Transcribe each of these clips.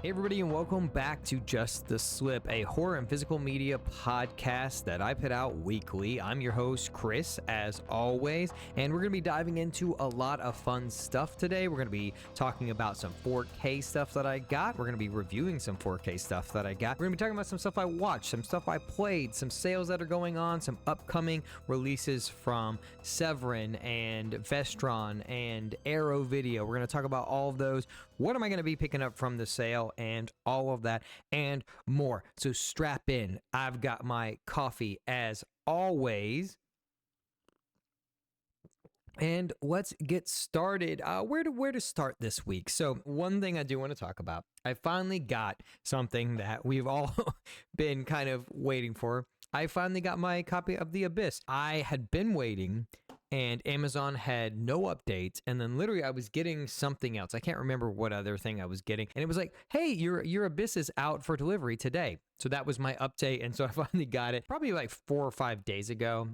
Hey everybody, and welcome back to Just the Slip, a horror and physical media podcast that I put out weekly. I'm your host, Chris, as always, and we're going to be diving into a lot of fun stuff today. We're going to be talking about some 4K stuff that I got. We're going to be reviewing some 4K stuff that I got. We're going to be talking about some stuff I watched, some stuff I played, some sales that are going on, some upcoming releases from Severin and Vestron and Arrow Video. We're going to talk about all of those. What am I going to be picking up from the sale and all of that and more. So strap in. I've got my coffee as always. And let's get started. Where to start this week? So one thing I do want to talk about. I finally got something that we've all been kind of waiting for. I finally got my copy of The Abyss. I had been waiting and Amazon had no updates, and then literally I was getting something else. I can't remember what other thing I was getting, and it was like, hey, your Abyss is out for delivery today. So that was my update, and so I finally got it probably like 4 or 5 days ago.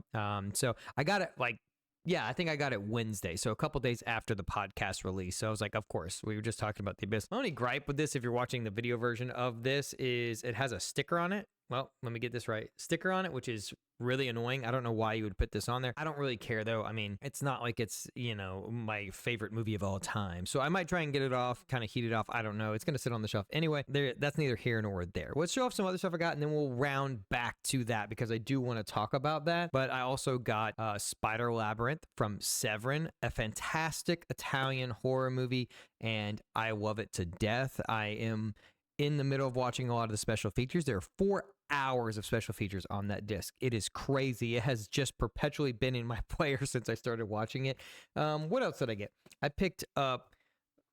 So I got it I think I got it Wednesday, so a couple days after the podcast release. So I was like, of course, we were just talking about The Abyss. My only gripe with this, if you're watching the video version of this, is it has a sticker on it. Well, let me get this right. Sticker on it, which is really annoying. I don't know why you would put this on there. I don't really care, though. I mean, it's not like it's, my favorite movie of all time. So I might try and get it off, kind of heat it off. I don't know. It's going to sit on the shelf. Anyway, that's neither here nor there. Let's show off some other stuff I got, and then we'll round back to that because I do want to talk about that. But I also got Spider Labyrinth from Severin, a fantastic Italian horror movie, and I love it to death. I am in the middle of watching a lot of the special features. There are 4 hours of special features on that disc. It is crazy. It has just perpetually been in my player since I started watching it. What else did I get? I picked up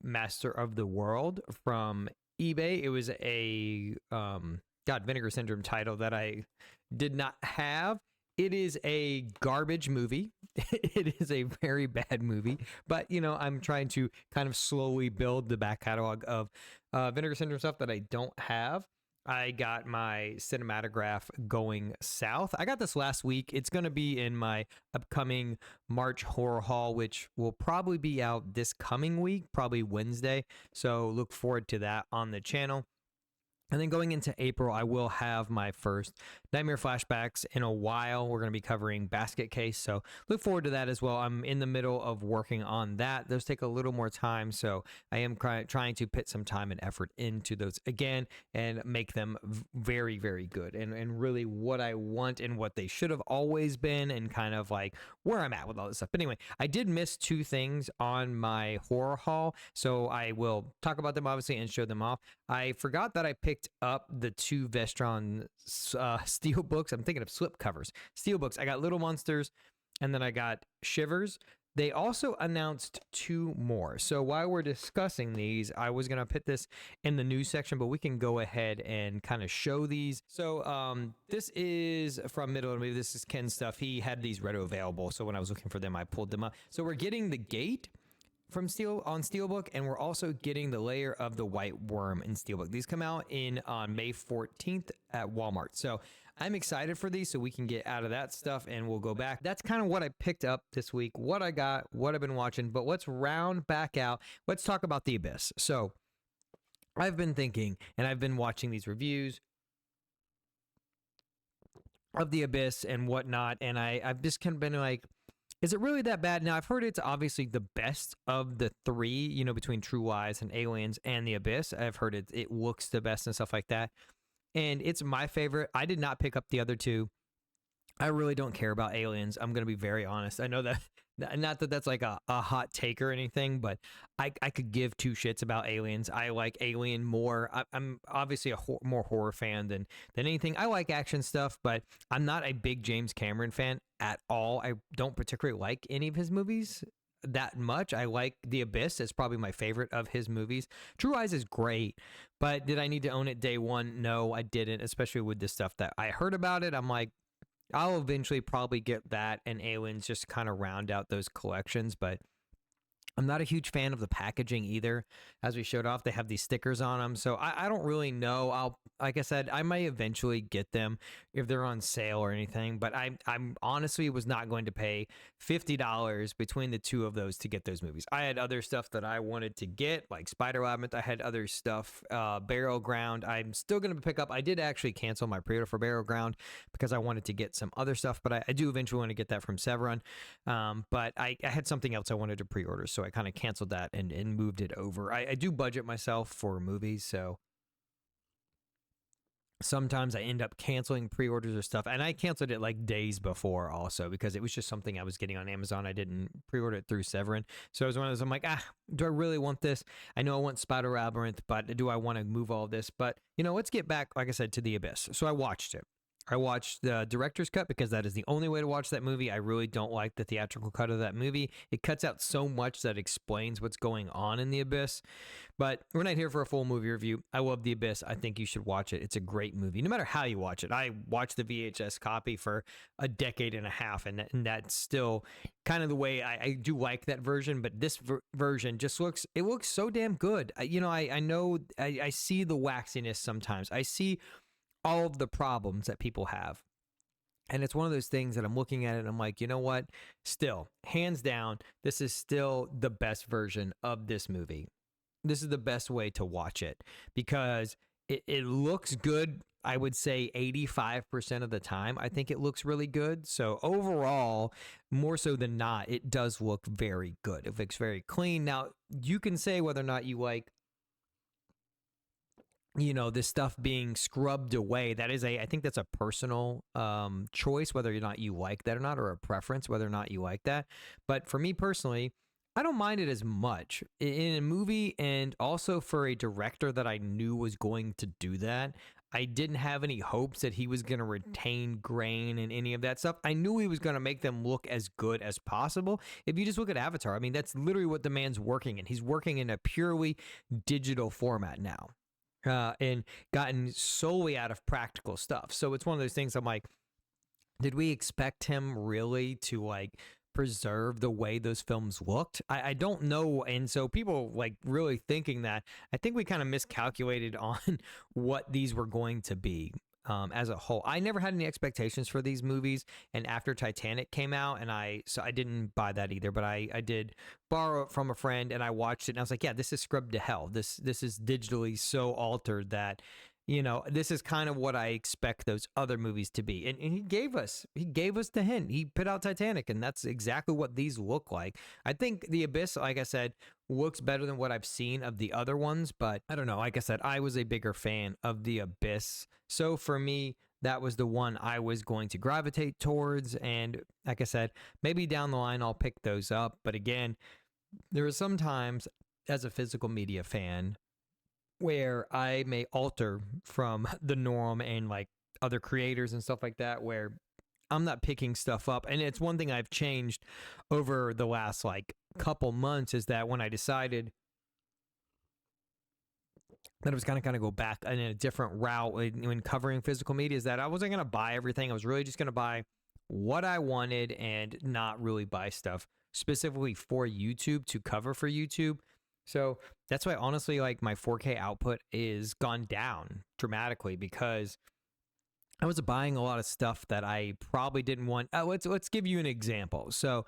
Master of the World from eBay. It was a Vinegar Syndrome title that I did not have. It is a garbage movie. It is a very bad movie, but I'm trying to kind of slowly build the back catalog of Vinegar Syndrome stuff that I don't have. I got my cinematograph Going South. I got this last week. It's going to be in my upcoming March horror haul, which will probably be out this coming week, probably Wednesday. So look forward to that on the channel. And then going into April, I will have my first Nightmare Flashbacks in a while. We're going to be covering Basket Case, so look forward to that as well. I'm in the middle of working on that. Those take a little more time, so I am trying to put some time and effort into those again and make them very, very good and really what I want and what they should have always been and kind of like where I'm at with all this stuff. But anyway, I did miss 2 things on my horror haul, so I will talk about them obviously and show them off. I forgot that I picked up the 2 Vestron steel books. I'm thinking of slip covers. Steel books. I got Little Monsters, and then I got Shivers. They also announced 2 more. So while we're discussing these, I was going to put this in the news section, but we can go ahead and kind of show these. So this is from Middle. This is Ken's stuff. He had these ready available. So when I was looking for them, I pulled them up. So we're getting the Gate from Steelbook, and we're also getting the Layer of the White Worm in Steelbook. These come out on May 14th at Walmart. So I'm excited for these so we can get out of that stuff and we'll go back. That's kind of what I picked up this week, what I got, what I've been watching, but let's round back out. Let's talk about The Abyss. So I've been thinking, and I've been watching these reviews of The Abyss and whatnot, and I've just kind of been like, is it really that bad? Now, I've heard it's obviously the best of the 3, between True Lies and Aliens and The Abyss. I've heard it looks the best and stuff like that. And it's my favorite. I did not pick up the other 2. I really don't care about Aliens. I'm going to be very honest. I know that, not that that's like a hot take or anything, but I could give 2 shits about Aliens. I like Alien more. I'm obviously a more horror fan than anything. I like action stuff, but I'm not a big James Cameron fan at all. I don't particularly like any of his movies that much. I like The Abyss. It's probably my favorite of his movies. True Lies is great, but did I need to own it day one? No, I didn't, especially with the stuff that I heard about it. I'm like, I'll eventually probably get that and Aliens just kind of round out those collections, but I'm not a huge fan of the packaging either. As we showed off, they have these stickers on them. So I don't really know. Like I said, I might eventually get them if they're on sale or anything. But I'm honestly was not going to pay $50 between the two of those to get those movies. I had other stuff that I wanted to get, like Spider Labyrinth. I had other stuff, Barrel Ground. I'm still going to pick up. I did actually cancel my pre-order for Barrel Ground because I wanted to get some other stuff. But I do eventually want to get that from Severin. But I had something else I wanted to pre-order, so I kind of canceled that and moved it over. I do budget myself for movies, so sometimes I end up canceling pre-orders or stuff, and I canceled it like days before also because it was just something I was getting on Amazon. I didn't pre-order it through Severin, so it was one of those. I'm like, do I really want this? I know I want Spider Labyrinth, but do I want to move all this? But let's get back, like I said, to The Abyss. So I watched it. I watched the director's cut because that is the only way to watch that movie. I really don't like the theatrical cut of that movie. It cuts out so much that explains what's going on in The Abyss. But we're not here for a full movie review. I love The Abyss. I think you should watch it. It's a great movie, no matter how you watch it. I watched the VHS copy for a decade and a half, and that's still kind of the way I do like that version. But this version just looks so damn good. I know I see the waxiness sometimes. I see all of the problems that people have. And it's one of those things that I'm looking at it and I'm like, you know what? Still, hands down, this is still the best version of this movie. This is the best way to watch it because it looks good. I would say 85% of the time, I think it looks really good. So overall, more so than not, it does look very good. It looks very clean. Now, you can say whether or not you like this stuff being scrubbed away. That is I think that's a personal choice, whether or not you like that or not, or a preference, whether or not you like that. But for me personally, I don't mind it as much in a movie, and also for a director that I knew was going to do that. I didn't have any hopes that he was going to retain grain and any of that stuff. I knew he was going to make them look as good as possible. If you just look at Avatar, I mean, that's literally what the man's working in. He's working in a purely digital format now. And gotten solely out of practical stuff. So it's one of those things I'm like, did we expect him really to preserve the way those films looked? I don't know. And so people really thinking that, I think we kind of miscalculated on what these were going to be. As a whole, I never had any expectations for these movies, and after Titanic came out, and I didn't buy that either, but I did borrow it from a friend, and I watched it, and I was like, yeah, this is scrubbed to hell. This is digitally so altered that this is kind of what I expect those other movies to be. And he gave us the hint. He put out Titanic, and that's exactly what these look like. I think The Abyss, like I said, looks better than what I've seen of the other ones, but I don't know. Like I said, I was a bigger fan of The Abyss. So for me, that was the one I was going to gravitate towards. And like I said, maybe down the line I'll pick those up. But again, there are some times as a physical media fan where I may alter from the norm and other creators and stuff like that, where I'm not picking stuff up. And it's one thing I've changed over the last couple months, is that when I decided that I was going to go back in a different route when covering physical media, is that I wasn't going to buy everything. I was really just going to buy what I wanted and not really buy stuff specifically for YouTube to cover for YouTube. So that's why, honestly, my 4K output is gone down dramatically, because I was buying a lot of stuff that I probably didn't want. Let's give you an example. So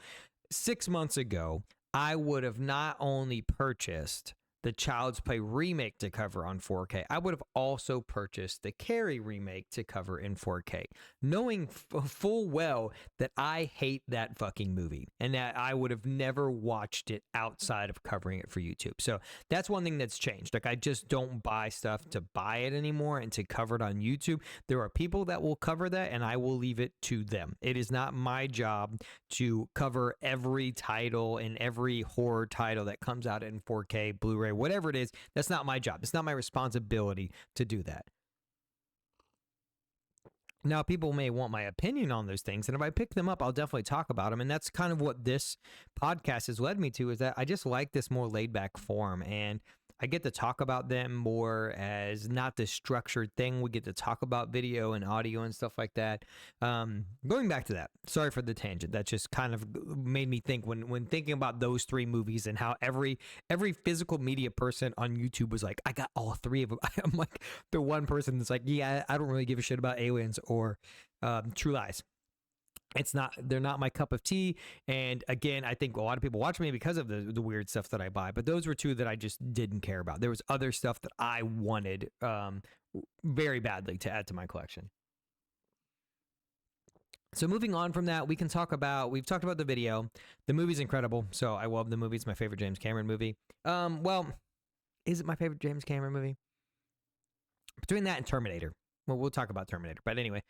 6 months ago, I would have not only purchased the Child's Play remake to cover on 4K, I would have also purchased the Carrie remake to cover in 4K, knowing full well that I hate that fucking movie and that I would have never watched it outside of covering it for YouTube. So that's one thing that's changed. I just don't buy stuff to buy it anymore and to cover it on YouTube. There are people that will cover that, and I will leave it to them. It is not my job to cover every title and every horror title that comes out in 4K, Blu-ray, whatever it is. That's not my job. It's not my responsibility to do that. Now, people may want my opinion on those things, and if I pick them up, I'll definitely talk about them. And that's kind of what this podcast has led me to, is that I just like this more laid back form. And I get to talk about them more as not this structured thing. We get to talk about video and audio and stuff like that. Going back to that, sorry for the tangent. That just kind of made me think when thinking about those three movies and how every physical media person on YouTube was like, I got all three of them. I'm like the one person that's like, yeah, I don't really give a shit about Aliens or True Lies. They're not my cup of tea. And again, I think a lot of people watch me because of the weird stuff that I buy, but those were two that I just didn't care about. There was other stuff that I wanted very badly to add to my collection. So moving on from that, we've talked about the video. The movie's incredible. So I love the movie. It's my favorite James Cameron movie. Well, is it my favorite James Cameron movie? Between that and Terminator. Well, we'll talk about Terminator. But anyway,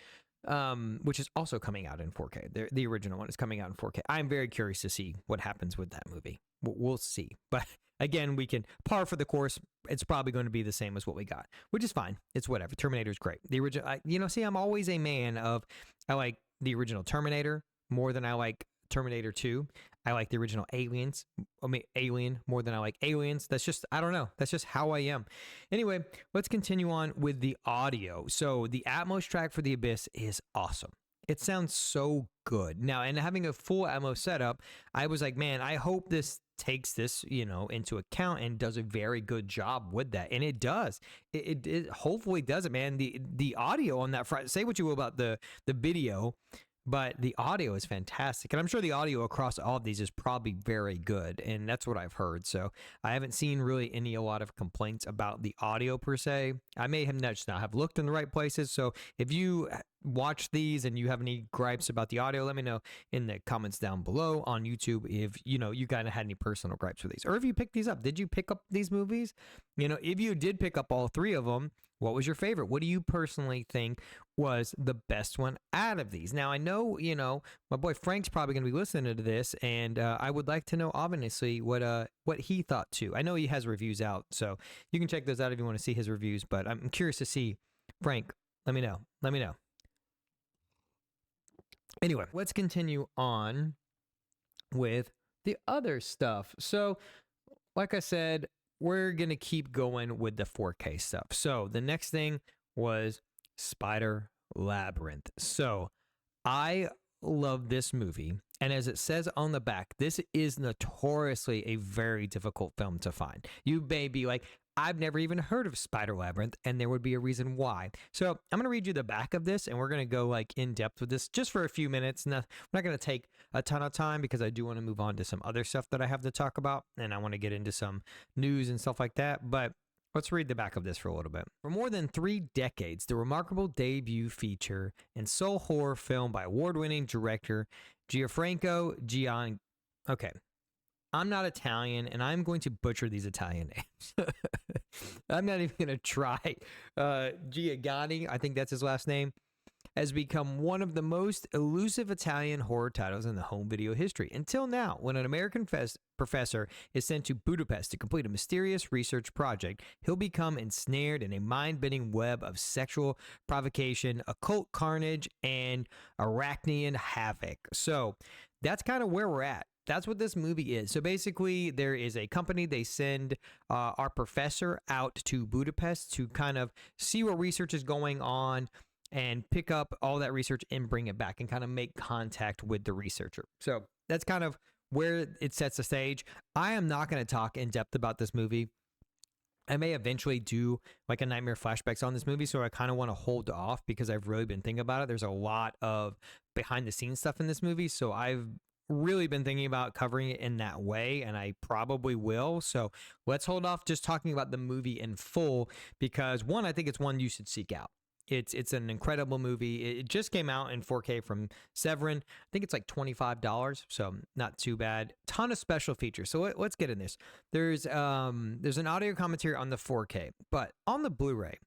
which is also coming out in 4K. The original one is coming out in 4K. I'm very curious to see what happens with that movie. We'll see. But again, we can par for the course. It's probably going to be the same as what we got, which is fine. It's whatever. Terminator's great. The original, see, I'm always a man of, I like the original Terminator more than I like Terminator 2. I like the original Alien more than I like Aliens. That's just, I don't know. That's just how I am. Anyway, let's continue on with the audio. So the Atmos track for The Abyss is awesome. It sounds so good. Now, and having a full Atmos setup, I was like, man, I hope this takes this, into account and does a very good job with that. And it does. It hopefully does it, man. The audio on that front, say what you will about the video, but the audio is fantastic. And I'm sure the audio across all of these is probably very good. And that's what I've heard. So I haven't seen really a lot of complaints about the audio per se. I may have just not have looked in the right places. So if you watch these and you have any gripes about the audio, let me know in the comments down below on YouTube if you kind of had any personal gripes with these, or if you picked these up. Did you pick up these movies? If you did pick up all three of them, what was your favorite? What do you personally think was the best one out of these? Now, I know, my boy Frank's probably going to be listening to this, and I would like to know, obviously, what he thought too. I know he has reviews out, so you can check those out if you want to see his reviews, but I'm curious to see. Frank, let me know. Anyway, let's continue on with the other stuff. So, like I said, we're going to keep going with the 4K stuff. So the next thing was Spider Labyrinth. So I love this movie. And as it says on the back, this is notoriously a very difficult film to find. You may be like, I've never even heard of Spider Labyrinth, and there would be a reason why. So I'm going to read you the back of this, and we're going to go in depth with this just for a few minutes. We're not going to take a ton of time because I do want to move on to some other stuff that I have to talk about, and I want to get into some news and stuff like that. But let's read the back of this for a little bit. For more than 3 decades, the remarkable debut feature and soul horror film by award-winning director Gianfranco Gian. Okay. I'm not Italian, and I'm going to butcher these Italian names. I'm not even going to try. Giagani, I think that's his last name, has become one of the most elusive Italian horror titles in the home video history. Until now, when an American professor is sent to Budapest to complete a mysterious research project, he'll become ensnared in a mind-bending web of sexual provocation, occult carnage, and arachnian havoc. So that's kind of where we're at. That's what this movie is. So basically, there is a company. They send our professor out to Budapest to kind of see what research is going on and pick up all that research and bring it back and kind of make contact with the researcher. So that's kind of where it sets the stage. I am not going to talk in depth about this movie. I may eventually do a Nightmare Flashbacks on this movie, so I kind of want to hold off because I've really been thinking about it. There's a lot of behind the scenes stuff in this movie, so I've really been thinking about covering it in that way, and I probably will. So let's hold off just talking about the movie in full because, one, I think it's one you should seek out. It's an incredible movie. It just came out in 4K from Severin. I think it's like $25, so not too bad. Ton of special features. So let's get in this. There's an audio commentary on the 4K, but on the Blu-ray,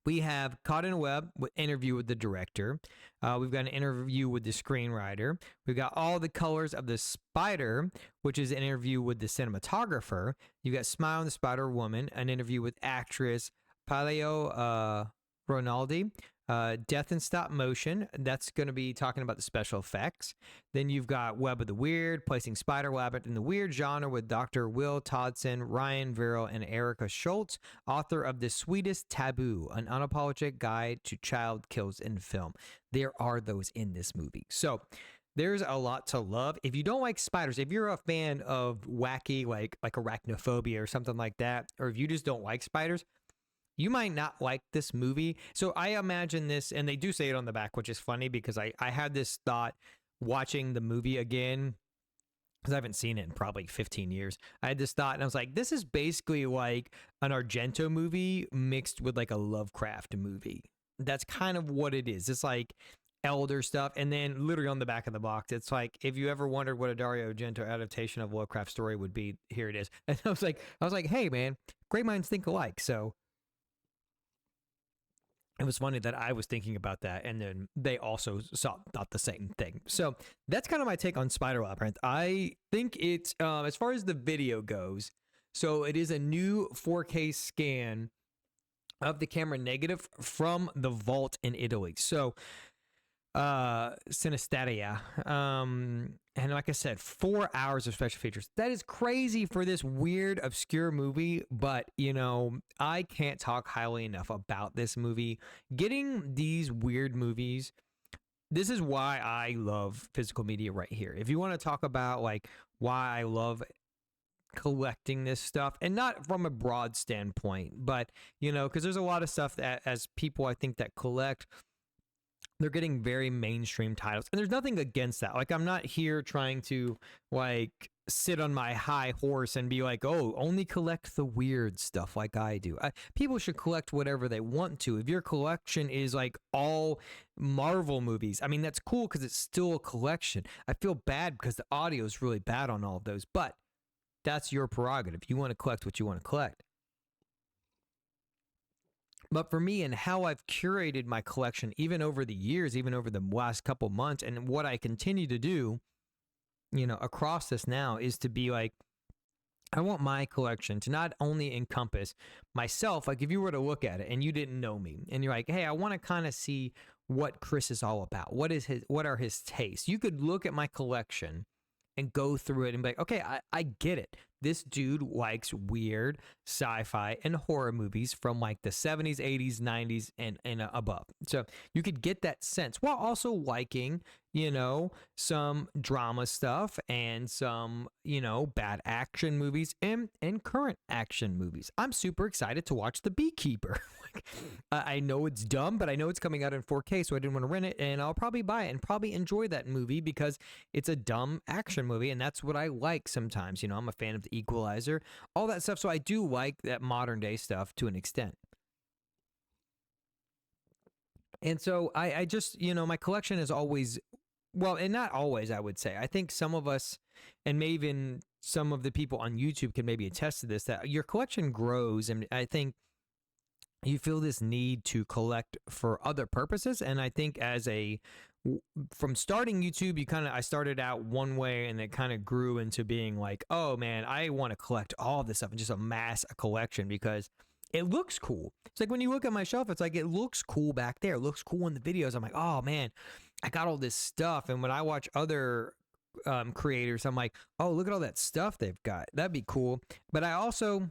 we have Caught in a Web with interview with the director. We've got an interview with the screenwriter. We've got All the Colors of the Spider, which is an interview with the cinematographer. You got Smile and the Spider Woman, an interview with actress Paleo Ronaldi. Death in Stop Motion. That's going to be talking about the special effects. Then you've got Web of the Weird, placing Spider Labyrinth in the weird genre with Dr. Will Todson, Ryan Verrill, and Erica Schultz, author of The Sweetest Taboo, an unapologetic guide to child kills in film. There are those in this movie. So there's a lot to love. If you don't like spiders, if you're a fan of wacky, like arachnophobia or something like that, or if you just don't like spiders, you might not like this movie. So I imagine this, and they do say it on the back, which is funny because I had this thought watching the movie again, because I haven't seen it in probably 15 years. I had this thought, and I was like, this is basically like an Argento movie mixed with like a Lovecraft movie. That's kind of what it is. It's like elder stuff. And then literally on the back of the box, it's like, if you ever wondered what a Dario Argento adaptation of Lovecraft story would be, here it is. And I was like, hey man, great minds think alike. So it was funny that I was thinking about that, and then they also thought the same thing. So that's kind of my take on Spider Labyrinth. I think it's, as far as the video goes, so it is a new 4K scan of the camera negative from the vault in Italy. So Cinestadia. And like I said, 4 hours of special features. That is crazy for this weird, obscure movie, but you know, I can't talk highly enough about this movie. Getting these weird movies, this is why I love physical media right here. If you want to talk about like why I love collecting this stuff, and not from a broad standpoint, but you know, because there's a lot of stuff that as people I think that collect, they're getting very mainstream titles, and there's nothing against that. Like, I'm not here trying to like sit on my high horse and be like, oh, only collect the weird stuff like I do. People should collect whatever they want to. If your collection is like all Marvel movies, I mean, that's cool because it's still a collection. I feel bad because the audio is really bad on all of those, but that's your prerogative. You want to collect what you want to collect. But for me and how I've curated my collection, even over the years, even over the last couple months, and what I continue to do, you know, across this now, is to be like, I want my collection to not only encompass myself, like if you were to look at it and you didn't know me and you're like, hey, I want to kind of see what Chris is all about. What are his tastes? You could look at my collection and go through it and be like, okay, I get it. This dude likes weird sci-fi and horror movies from like the 70s, 80s, 90s, and above. So you could get that sense while also liking, you know, some drama stuff and some, you know, bad action movies and current action movies. I'm super excited to watch The Beekeeper. I know it's dumb, but I know it's coming out in 4K, so I didn't want to rent it, and I'll probably buy it and probably enjoy that movie because it's a dumb action movie, and that's what I like sometimes. You know, I'm a fan of The Equalizer, all that stuff, so I do like that modern day stuff to an extent. And so I just, you know, my collection is always, well, and not always, I would say. I think some of us, and maybe even some of the people on YouTube can maybe attest to this, that your collection grows, and I think you feel this need to collect for other purposes. And I think from starting YouTube, I started out one way, and it kind of grew into being like, oh man, I want to collect all this stuff and just amass a collection because it looks cool. It's like when you look at my shelf, it's like, it looks cool back there. It looks cool in the videos. I'm like, oh man, I got all this stuff. And when I watch other creators, I'm like, oh, look at all that stuff they've got. That'd be cool. But I also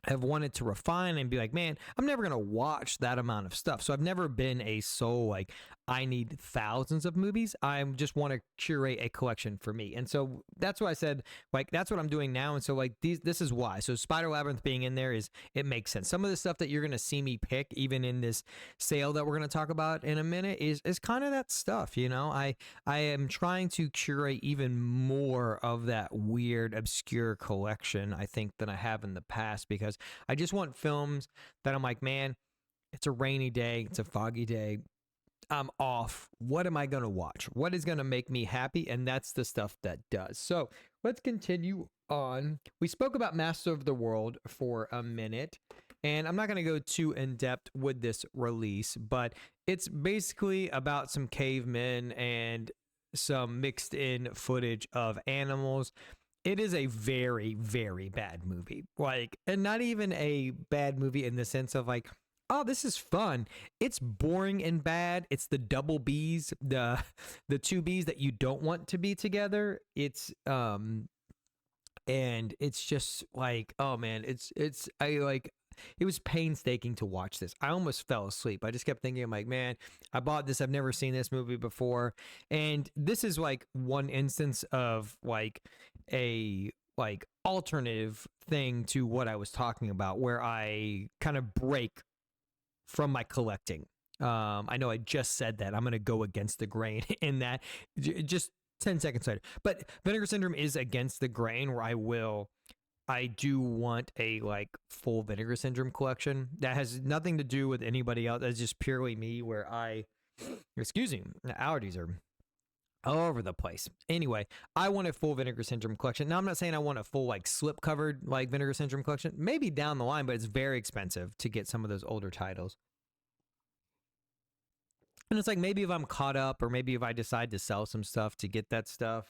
have wanted to refine and be like, man, I'm never going to watch that amount of stuff. So I've never been a soul like, I need thousands of movies. I just want to curate a collection for me. And so that's why I said, like, that's what I'm doing now. And so like this is why. So Spider Labyrinth being in there it makes sense. Some of the stuff that you're going to see me pick, even in this sale that we're going to talk about in a minute, is kind of that stuff. You know, I am trying to curate even more of that weird, obscure collection, I think, than I have in the past, because I just want films that I'm like, man, it's a rainy day, it's a foggy day, I'm off. What am I going to watch? What is going to make me happy? And that's the stuff that does. So let's continue on. We spoke about Master of the World for a minute, and I'm not going to go too in depth with this release, but it's basically about some cavemen and some mixed in footage of animals. It is a very, very bad movie. Like, and not even a bad movie in the sense of like, oh, this is fun. It's boring and bad. It's the double B's, the two B's that you don't want to be together. And it's just like, oh man, it's I like it was painstaking to watch this. I almost fell asleep. I just kept thinking, I'm like, man, I bought this. I've never seen this movie before. And this is like one instance of like a like alternative thing to what I was talking about, where I kind of break from my collecting. I know I just said that. I'm going to go against the grain in that. Just 10 seconds later. But Vinegar Syndrome is against the grain, where I do want a like full Vinegar Syndrome collection that has nothing to do with anybody else. That's just purely me, where excuse me, the allergies are all over the place. Anyway, I want a full Vinegar Syndrome collection. Now, I'm not saying I want a full like slip covered like Vinegar Syndrome collection. Maybe down the line, but it's very expensive to get some of those older titles. And it's like, maybe if I'm caught up, or maybe if I decide to sell some stuff to get that stuff,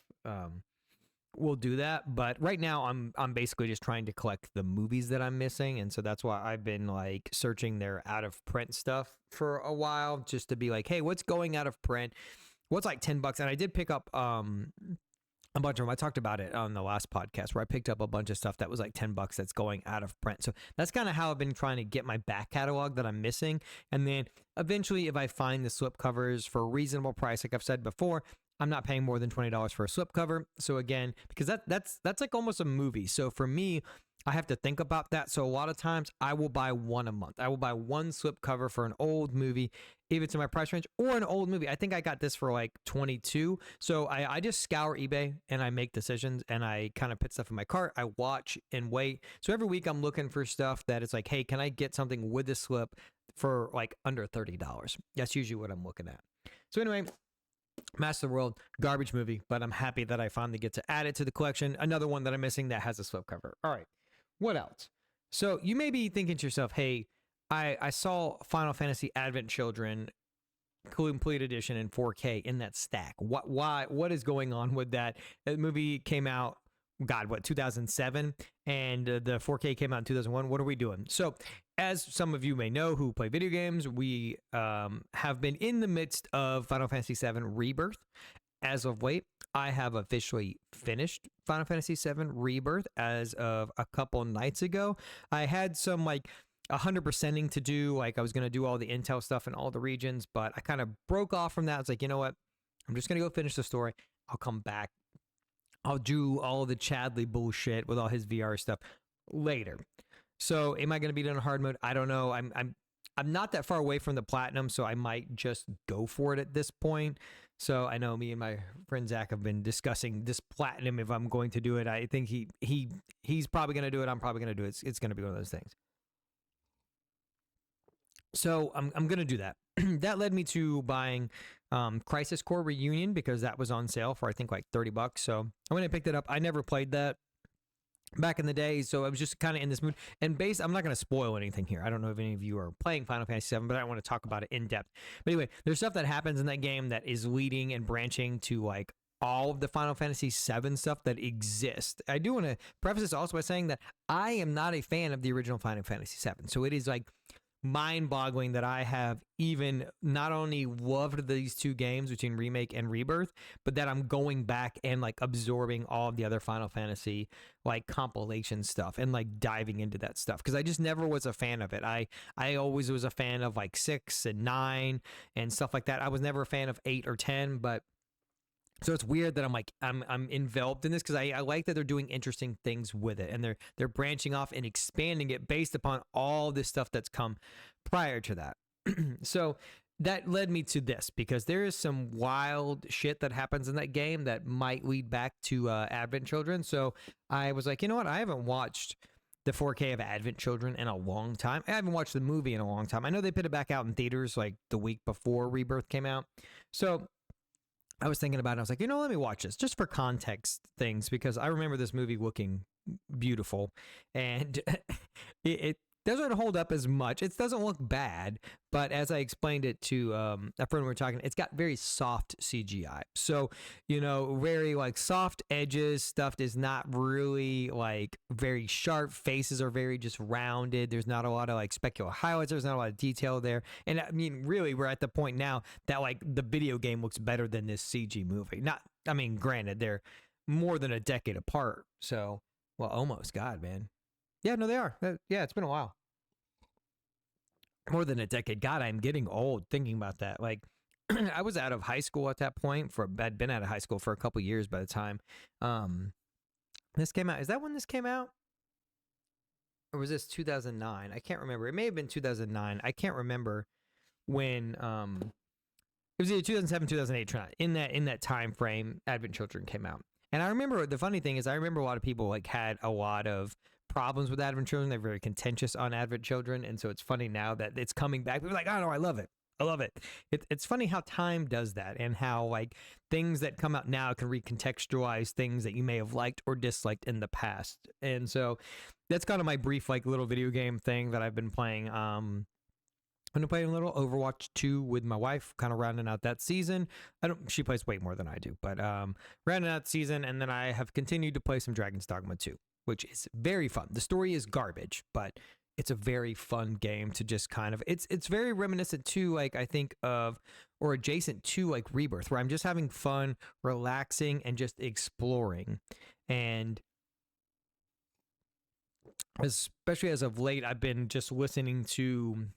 we'll do that. But right now I'm basically just trying to collect the movies that I'm missing. And so that's why I've been like searching their out of print stuff for a while, just to be like, hey, what's going out of print? What's like $10? And I did pick up a bunch of them. I talked about it on the last podcast, where I picked up a bunch of stuff that was like $10 that's going out of print. So that's kind of how I've been trying to get my back catalog that I'm missing. And then eventually, if I find the slip covers for a reasonable price, like I've said before, I'm not paying more than $20 for a slip cover. So again, because that's like almost a movie. So for me, I have to think about that. So a lot of times I will buy one a month. I will buy one slip cover for an old movie, if it's in my price range, or an old movie. I think I got this for like 22. So I just scour eBay and I make decisions, and I kind of put stuff in my cart. I watch and wait. So every week I'm looking for stuff that it's like, hey, can I get something with a slip for like under $30? That's usually what I'm looking at. So anyway, Master of the World, garbage movie, but I'm happy that I finally get to add it to the collection. Another one that I'm missing that has a slip cover. All right. What else? So you may be thinking to yourself, hey, I saw Final Fantasy Advent Children Complete Edition in 4K in that stack. What is going on with that? That movie came out, 2007? And the 4K came out in 2001. What are we doing? So, as some of you may know who play video games, we have been in the midst of Final Fantasy VII Rebirth. As of late, I have officially finished Final Fantasy VII Rebirth as of a couple nights ago. I had some like 100%ing to do. Like I was going to do all the intel stuff in all the regions, but I kind of broke off from that. I was like, you know what? I'm just going to go finish the story. I'll come back. I'll do all the Chadley bullshit with all his VR stuff later. So am I going to beat it on hard mode? I don't know. I'm not that far away from the platinum, so I might just go for it at this point. So I know me and my friend Zach have been discussing this platinum, if I'm going to do it. I think he's probably going to do it. I'm probably going to do it. It's going to be one of those things. So I'm going to do that. That led me to buying Crisis Core Reunion, because that was on sale for I think like $30. So I went and picked it up. I never played that back in the day, so I was just kind of in this mood. And I'm not going to spoil anything here. I don't know if any of you are playing Final Fantasy VII, but I don't want to talk about it in depth. But anyway, there's stuff that happens in that game that is leading and branching to like all of the Final Fantasy VII stuff that exists. I do want to preface this also by saying that I am not a fan of the original Final Fantasy VII. So it is like mind-boggling that I have even not only loved these two games between Remake and Rebirth, but that I'm going back and like absorbing all of the other Final Fantasy like compilation stuff and like diving into that stuff, because I just never was a fan of it. I always was a fan of like 6 and 9 and stuff like that. I was never a fan of 8 or 10, but so it's weird that I'm enveloped in this, because I like that they're doing interesting things with it, and they're branching off and expanding it based upon all this stuff that's come prior to that. So that led me to this, because there is some wild shit that happens in that game that might lead back to Advent Children. So I was like, you know what? I haven't watched the 4K of Advent Children in a long time. I haven't watched the movie in a long time. I know they put it back out in theaters like the week before Rebirth came out. So I was thinking about it. I was like, you know, let me watch this just for context things, because I remember this movie looking beautiful, and it doesn't hold up as much. It doesn't look bad, but as I explained it to a friend we were talking, it's got very soft CGI. So, very like soft edges. Stuff is not really like very sharp. Faces are very just rounded. There's not a lot of like specular highlights. There's not a lot of detail there. And I mean, really, we're at the point now that like the video game looks better than this CG movie. Granted, they're more than a decade apart. So, well, almost. God, man. Yeah, no, they are. Yeah, it's been a while. More than a decade. God, I'm getting old thinking about that. Like, I was out of high school at that point. I'd been out of high school for a couple years by the time this came out. Is that when this came out? Or was this 2009? I can't remember. It may have been 2009. I can't remember when. It was either 2007, 2008. In that time frame, Advent Children came out. And I remember the funny thing is, I remember a lot of people like had a lot of problems with Advent Children. They're very contentious on Advent Children, and so it's funny now that it's coming back. People are like, oh no, I love it. I love it. It's funny how time does that, and how like things that come out now can recontextualize things that you may have liked or disliked in the past. And so that's kind of my brief like little video game thing that I've been playing. I'm playing a little Overwatch 2 with my wife, kind of rounding out that season. She plays way more than I do, but rounding out the season, and then I have continued to play some Dragon's Dogma 2, which is very fun. The story is garbage, but it's a very fun game to just kind of, it's very reminiscent to like, I think of, or adjacent to like Rebirth, where I'm just having fun, relaxing, and just exploring. And especially as of late, I've been just listening to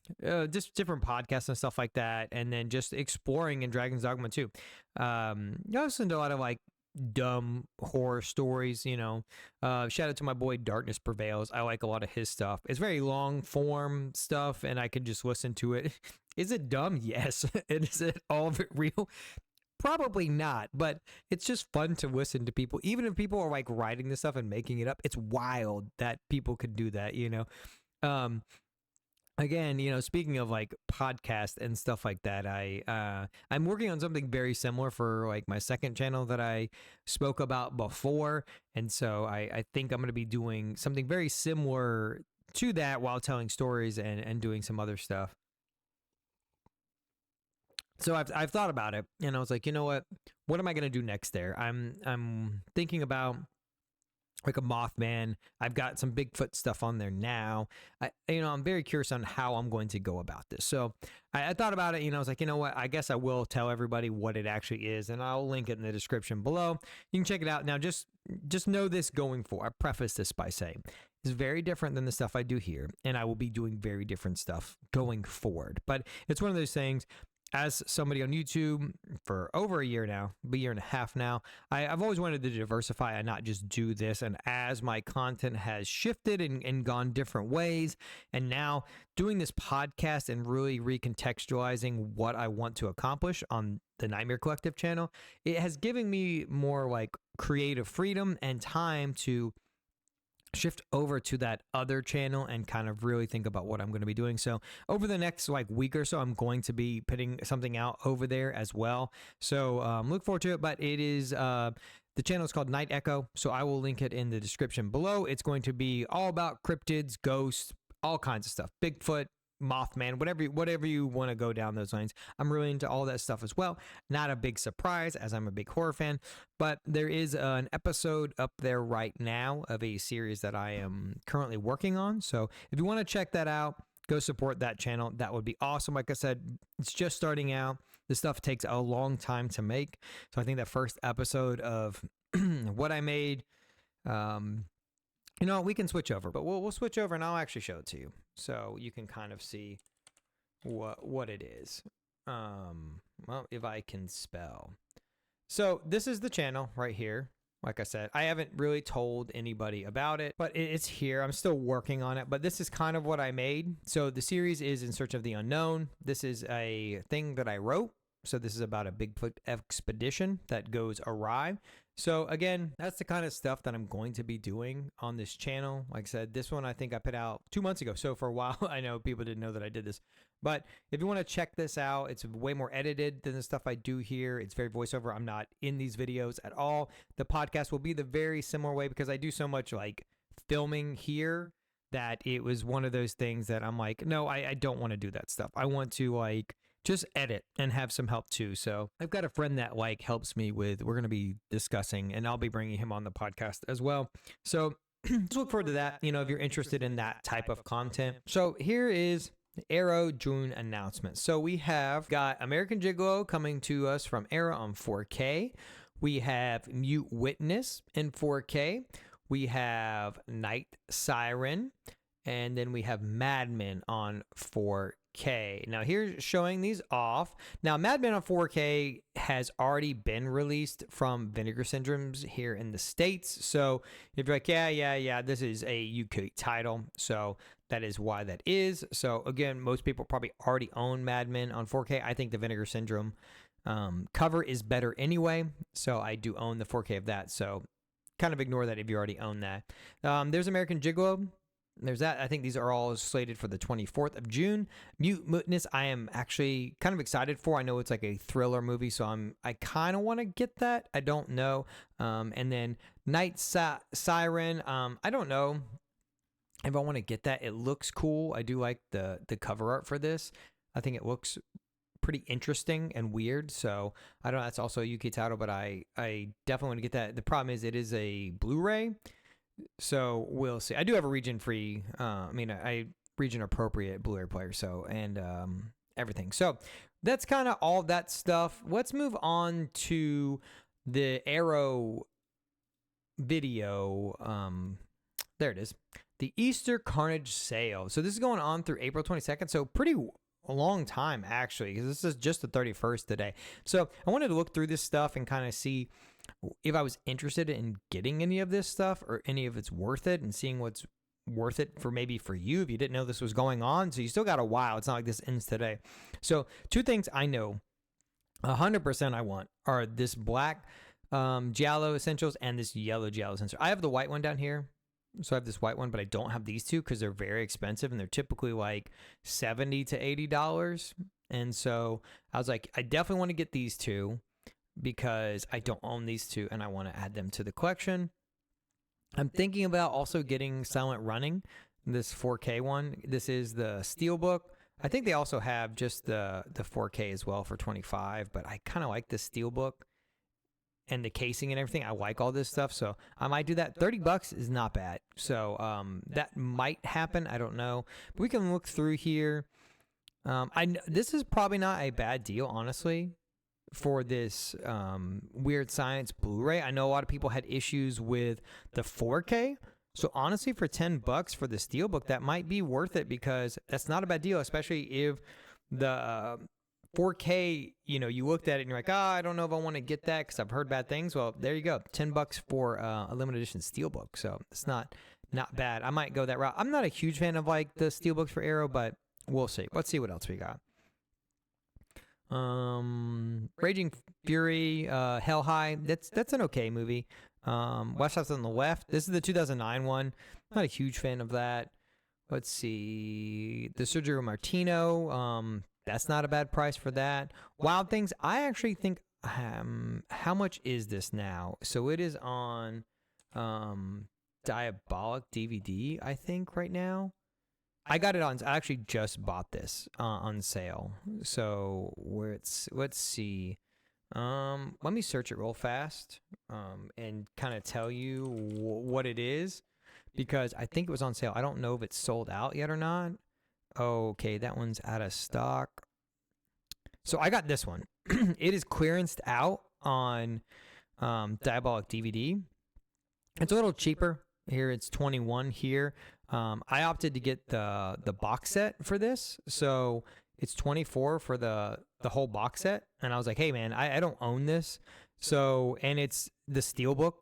just different podcasts and stuff like that, and then just exploring in Dragon's Dogma 2. I listen to a lot of like dumb horror stories, shout out to my boy Darkness Prevails. I like a lot of his stuff. It's very long form stuff, and I can just listen to it. Is it dumb? Yes. Is it all of it real? Probably not, but it's just fun to listen to people. Even if people are like writing this stuff and making it up, it's wild that people could do that, Again, speaking of like podcasts and stuff like that, I'm working on something very similar for like my second channel that I spoke about before. And so I think I'm going to be doing something very similar to that while telling stories and doing some other stuff. So I've thought about it, and I was like, you know what am I going to do next there? I'm thinking about like a Mothman. I've got some Bigfoot stuff on there now. I'm very curious on how I'm going to go about this. So I thought about it, I was like, you know what? I guess I will tell everybody what it actually is, and I'll link it in the description below. You can check it out. Now, just know this going forward. I preface this by saying it's very different than the stuff I do here, and I will be doing very different stuff going forward. But it's one of those things. As somebody on YouTube for over a year and a half now, I've always wanted to diversify and not just do this. And as my content has shifted and gone different ways, and now doing this podcast and really recontextualizing what I want to accomplish on the Nightmare Collective channel, it has given me more like creative freedom and time to shift over to that other channel and kind of really think about what I'm going to be doing. So over the next like week or so, I'm going to be putting something out over there as well. So look forward to it. But it is the channel is called Night Echo, so I will link it in the description below. It's going to be all about cryptids, ghosts, all kinds of stuff, Bigfoot, Mothman, whatever you want to go down those lines. I'm really into all that stuff as well. Not a big surprise, as I'm a big horror fan, but there is an episode up there right now of a series that I am currently working on. So if you want to check that out, go support that channel. That would be awesome. Like I said, it's just starting out. This stuff takes a long time to make. So I think that first episode of what I made, we can switch over, but we'll switch over and I'll actually show it to you so you can kind of see what it is. Well, if I can spell. So this is the channel right here. Like I said, I haven't really told anybody about it, but it's here. I'm still working on it, but this is kind of what I made. So the series is In Search of the Unknown. This is a thing that I wrote. So this is about a Bigfoot expedition that goes awry. So again, that's the kind of stuff that I'm going to be doing on this channel. Like I said, this one I think I put out 2 months ago. So for a while, I know people didn't know that I did this. But if you want to check this out, it's way more edited than the stuff I do here. It's very voiceover. I'm not in these videos at all. The podcast will be the very similar way because I do so much like filming here that it was one of those things that I'm like, no, I don't want to do that stuff. I want to like just edit and have some help too. So I've got a friend that like helps me with, we're going to be discussing, and I'll be bringing him on the podcast as well. So just look forward to that, you know, if you're interested in that type of content. So here is the Arrow June announcement. So we have got American Gigolo coming to us from Arrow on 4K. We have Mute Witness in 4K. We have Night Siren. And then we have Mad Men on 4K. Now here's showing these off. Now Mad Men on 4K has already been released from Vinegar Syndromes here in the States. So if you're like, yeah, this is a UK title. So that is why that is. So again, most people probably already own Mad Men on 4K. I think the Vinegar Syndrome cover is better anyway. So I do own the 4K of that. So kind of ignore that if you already own that. There's American Gigolo. There's that. I think these are all slated for the 24th of June. Mute Witness, I am actually kind of excited for. I know it's like a thriller movie, so I kind of want to get that. I don't know. And then Night Siren, I don't know if I want to get that. It looks cool. I do like the cover art for this. I think it looks pretty interesting and weird. So I don't know. That's also a UK title, but I definitely want to get that. The problem is it is a Blu-ray. So we'll see. I do have a region-free, I region-appropriate Blu-ray player, so, and everything. So that's kind of all that stuff. Let's move on to the Arrow video. There it is. The Easter Carnage sale. So this is going on through April 22nd, so pretty a long time, actually, because this is just the 31st today. So I wanted to look through this stuff and kind of see if I was interested in getting any of this stuff or any of it's worth it, and seeing what's worth it for maybe for you if you didn't know this was going on. So you still got a while. It's not like this ends today. So two things I know 100% I want are this black Giallo Essentials and this yellow Giallo Essentials. I have the white one down here. So I have this white one, but I don't have these two because they're very expensive and they're typically like $70 to $80. And so I was like, I definitely want to get these two because I don't own these two and I want to add them to the collection. I'm thinking about also getting Silent Running, this 4K one. This is the Steelbook. I think they also have just the 4K as well for $25, but I kind of like the Steelbook and the casing and everything. I like all this stuff, so I might do that. $30 is not bad. So that might happen. I don't know. But we can look through here. This is probably not a bad deal, honestly, for this Weird Science Blu-ray. I know a lot of people had issues with the 4K. So honestly, for $10 for the Steelbook, that might be worth it because that's not a bad deal, especially if the 4K, you looked at it and you're like, I don't know if I want to get that because I've heard bad things. Well, there you go. $10 for a limited edition Steelbook. So it's not bad. I might go that route. I'm not a huge fan of like the Steelbooks for Arrow, but we'll see. Let's see what else we got. Raging Fury, Hell High. That's an okay movie. West House on the Left. This is the 2009 one. Not a huge fan of that. Let's see. The Sergio Martino. That's not a bad price for that. Wild Things. I actually think, how much is this now? So it is on Diabolic DVD, I think, right now. I got it on. I actually just bought this on sale. So let's see. Let me search it real fast and kind of tell you what it is because I think it was on sale. I don't know if it's sold out yet or not. Okay, that one's out of stock. So I got this one. It is clearanced out on Diabolic DVD. It's a little cheaper. Here it's $21 here. I opted to get the box set for this. So it's $24 for the whole box set. And I was like, hey man, I don't own this. So, and it's the Steelbook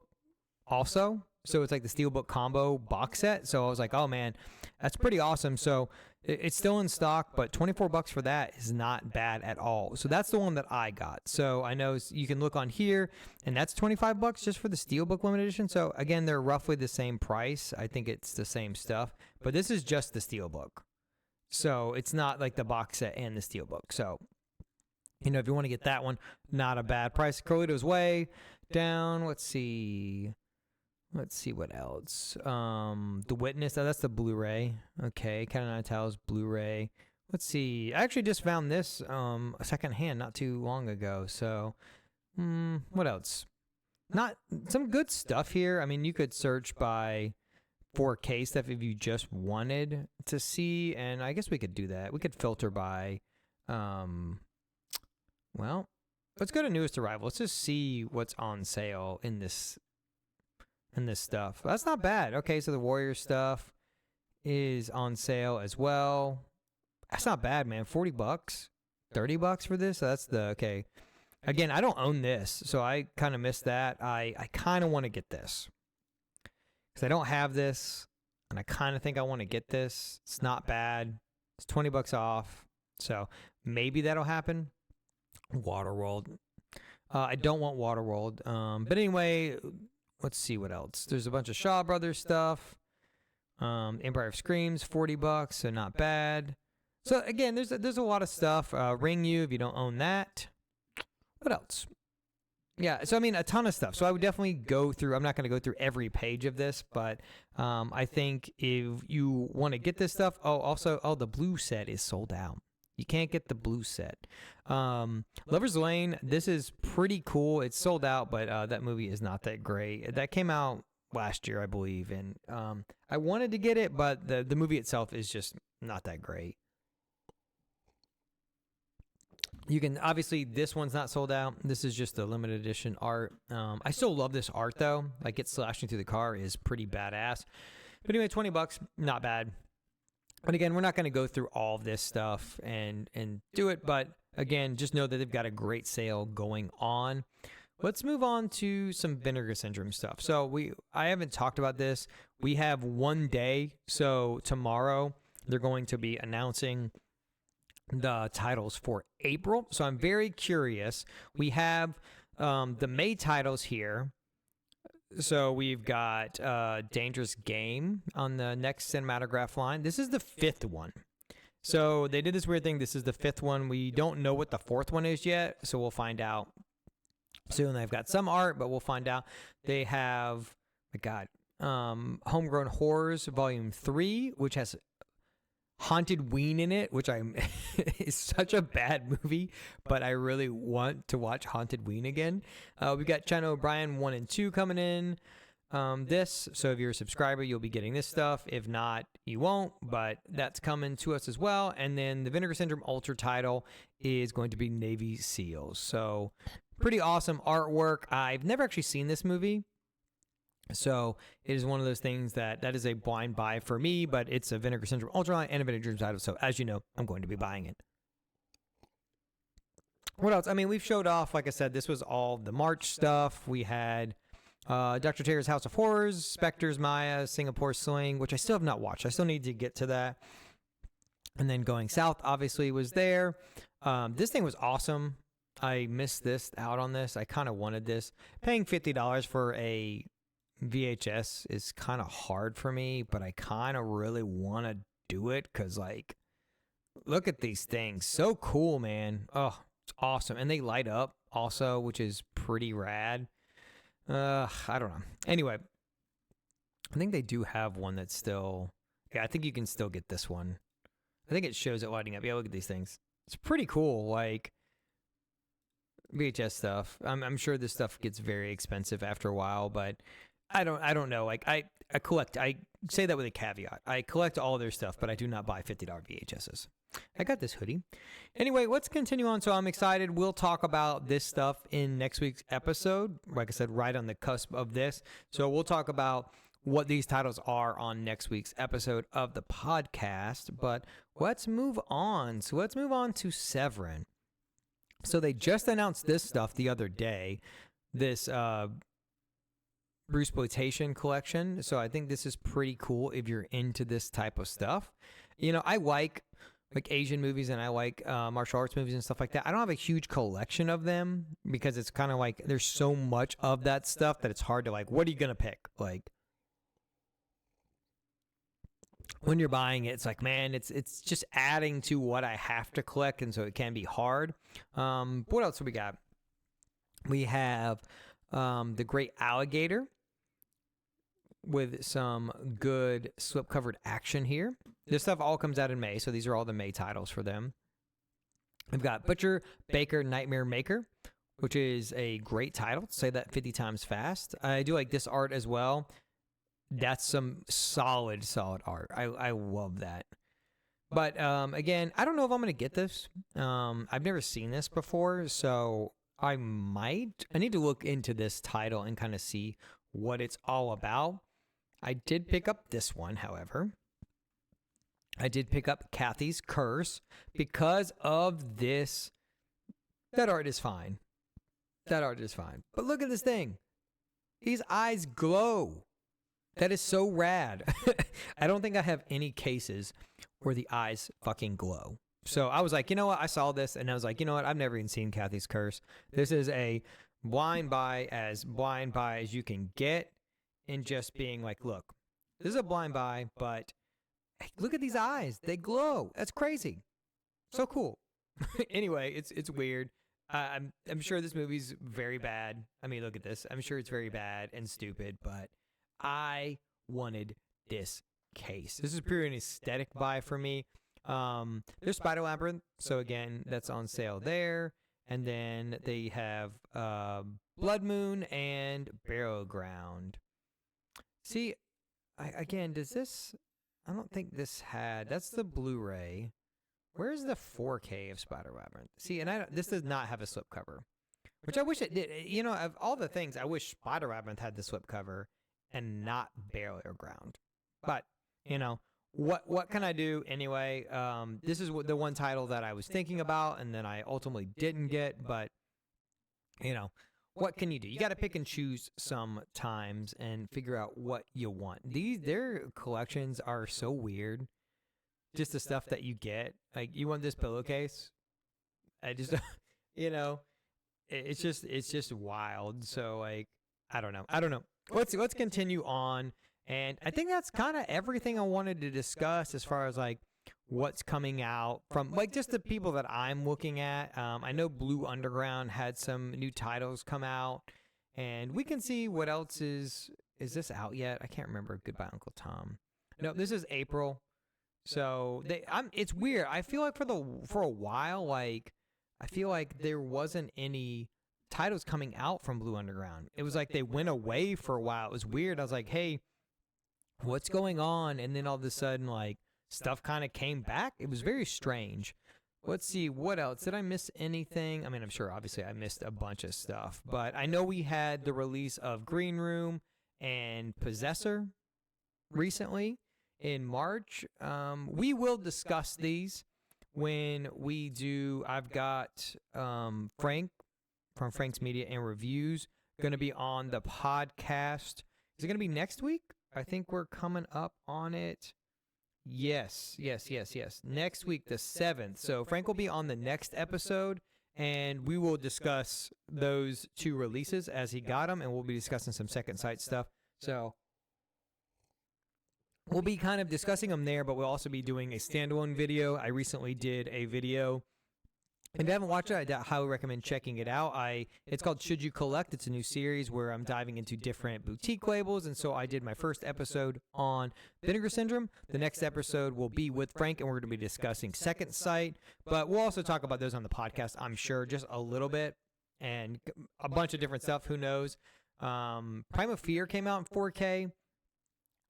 also. So it's like the Steelbook combo box set. So I was like, oh man, that's pretty awesome. So it's still in stock, but $24 for that is not bad at all. So that's the one that I got. So I know you can look on here, and that's $25 just for the Steelbook limited edition. So again, they're roughly the same price. I think it's the same stuff, but this is just the Steelbook. So it's not like the box set and the Steelbook. So, if you want to get that one, not a bad price. Carlito's Way down. Let's see. Let's see what else. The Witness. Oh, that's the Blu-ray. Okay, Cat and Nine Tails Blu-ray. Let's see. I actually just found this secondhand not too long ago. So, what else? Not some good stuff here. I mean, you could search by 4K stuff if you just wanted to see, and I guess we could do that. We could filter by, well, let's go to newest arrival. Let's just see what's on sale in this stuff. That's not bad. Okay, so the Warrior stuff is on sale as well. That's not bad, man. $40, $30 for this. So that's okay. Again, I don't own this, so I kind of missed that. I kind of want to get this because I don't have this, and I kind of think I want to get this. It's not bad. It's $20 off, so maybe that'll happen. Waterworld. I don't want Waterworld. But anyway, let's see what else. There's a bunch of Shaw Brothers stuff. Empire of Screams, $40, so not bad. So again, there's a lot of stuff. Ring You if you don't own that. What else? Yeah, so I mean, a ton of stuff. So I would definitely go through. I'm not going to go through every page of this, but I think if you want to get this stuff. Also, the blue set is sold out. You can't get the blue set. Lover's Lane, this is pretty cool. It's sold out, but that movie is not that great. That came out last year, I believe, and I wanted to get it, but the movie itself is just not that great. You can, obviously, this one's not sold out. This is just the limited edition art. I still love this art, though. Like, it slashing through the car is pretty badass. But anyway, $20, not bad. But again, we're not going to go through all of this stuff and do it. But again, just know that they've got a great sale going on. Let's move on to some Vinegar Syndrome stuff. So I haven't talked about this. We have one day. So tomorrow, they're going to be announcing the titles for April. So I'm very curious. We have the May titles here. So we've got Dangerous Game on the next cinematograph line. This is the 5th one. So they did this weird thing. This is the 5th one. We don't know what the 4th one is yet, so we'll find out soon. They've got some art, but we'll find out. They have, Homegrown Horrors Volume 3, which has Haunted Ween in it, which is such a bad movie, but I really want to watch Haunted Ween again. We got China O'Brien 1 and 2 coming in. So if you're a subscriber, you'll be getting this stuff. If not, you won't, but that's coming to us as well. And then the Vinegar Syndrome Ultra title is going to be Navy SEALs. So pretty awesome artwork. I've never actually seen this movie. So it is one of those things that is a blind buy for me, but it's a Vinegar Syndrome Ultra and a Vinegar Syndrome title. So as you know, I'm going to be buying it. What else? I mean, we've showed off, like I said, this was all the March stuff. We had Dr. Terror's House of Horrors, Spectres, Maya, Singapore Sling, which I still have not watched. I still need to get to that. And then Going South, obviously, was there. This thing was awesome. I missed out on this. I kind of wanted this. Paying $50 for a VHS is kind of hard for me, but I kind of really want to do it because, like, look at these things. So cool, man. Oh, it's awesome. And they light up also, which is pretty rad. I don't know. Anyway, I think they do have one that's still... Yeah, I think you can still get this one. I think it shows it lighting up. Yeah, look at these things. It's pretty cool, like VHS stuff. I'm sure this stuff gets very expensive after a while, but I don't know. Like I collect. I say that with a caveat. I collect all their stuff, but I do not buy $50 VHSs. I got this hoodie. Anyway, let's continue on. So I'm excited. We'll talk about this stuff in next week's episode. Like I said, right on the cusp of this. So we'll talk about what these titles are on next week's episode of the podcast. But let's move on. So let's move on to Severin. So they just announced this stuff the other day. This Bruceploitation collection. So I think this is pretty cool if you're into this type of stuff. You know, I like Asian movies and I like martial arts movies and stuff like that. I don't have a huge collection of them because it's kind of like there's so much of that stuff that it's hard to like, what are you going to pick? Like when you're buying it, it's like, man, it's just adding to what I have to collect. And so it can be hard. What else do we got? We have The Great Alligator. with some good slipcovered action here. This stuff all comes out in May, so these are all the May titles for them. We've got Butcher, Baker, Nightmare Maker, which is a great title. Say that 50 times fast. I do like this art as well. That's some solid art. I love that. But again, I don't know if I'm going to get this. I've never seen this before, so I might. I need to look into this title and kind of see what it's all about. I did pick up this one, however. I did pick up Kathy's Curse because of this. That art is fine. That art is fine. But look at this thing. These eyes glow. That is so rad. I don't think I have any cases where the eyes fucking glow. So I was like, you know what? I saw this and I was like, you know what? I've never even seen Kathy's Curse. This is a blind buy as you can get, and just being like, look, this is a blind buy, but look at these eyes. They glow. That's crazy. So cool. Anyway, it's weird. I'm sure this movie's very bad. I mean, look at this. I'm sure it's very bad and stupid, but I wanted this case. This is purely an aesthetic buy for me. There's Spider Labyrinth, so again, that's on sale there. And then they have Blood Moon and Barrow Ground. See, does this... I don't think this had... That's the Blu-ray. Where's the 4K of Spider Labyrinth? See, and this does not have a slipcover, which I wish it did. You know, of all the things, I wish Spider Labyrinth had the slipcover and not Barrow Ground. But, you know, what can I do anyway? This is the one title that I was thinking about and then I ultimately didn't get, but, you know, what can you do? You got to pick and choose sometimes and figure out what you want. Their collections are so weird. Just the stuff that you get. Like, you want this pillowcase? I just, you know, it's just wild. So, like, I don't know. Let's continue on. And I think that's kind of everything I wanted to discuss as far as, like, what's coming out from, like, just the people that I'm looking at. I know Blue Underground had some new titles come out, and we can see what else is this out yet? I can't remember. Goodbye, Uncle Tom. No, this is April. So it's weird. I feel like for a while, like, I feel like there wasn't any titles coming out from Blue Underground. It was like they went away for a while. It was weird. I was like, hey, what's going on? And then all of a sudden, like, stuff kind of came back. It was very strange. Let's see, what else? Did I miss anything? I mean, I'm sure, obviously, I missed a bunch of stuff. But I know we had the release of Green Room and Possessor recently in March. We will discuss these when we do. I've got Frank from Frank's Media and Reviews going to be on the podcast. Is it going to be next week? I think we're coming up on it. Yes. Next week, the 7th. So Frank will be on the next episode, and we will discuss those two releases as he got them, and we'll be discussing some Second Sight stuff. So we'll be kind of discussing them there, but we'll also be doing a standalone video. I recently did a video. If you haven't watched it, I highly recommend checking it out. It's called Should You Collect? It's a new series where I'm diving into different boutique labels, and so I did my first episode on Vinegar Syndrome. The next episode will be with Frank, and we're going to be discussing Second Sight, but we'll also talk about those on the podcast, I'm sure, just a little bit, and a bunch of different stuff. Who knows? Primal Fear came out in 4K.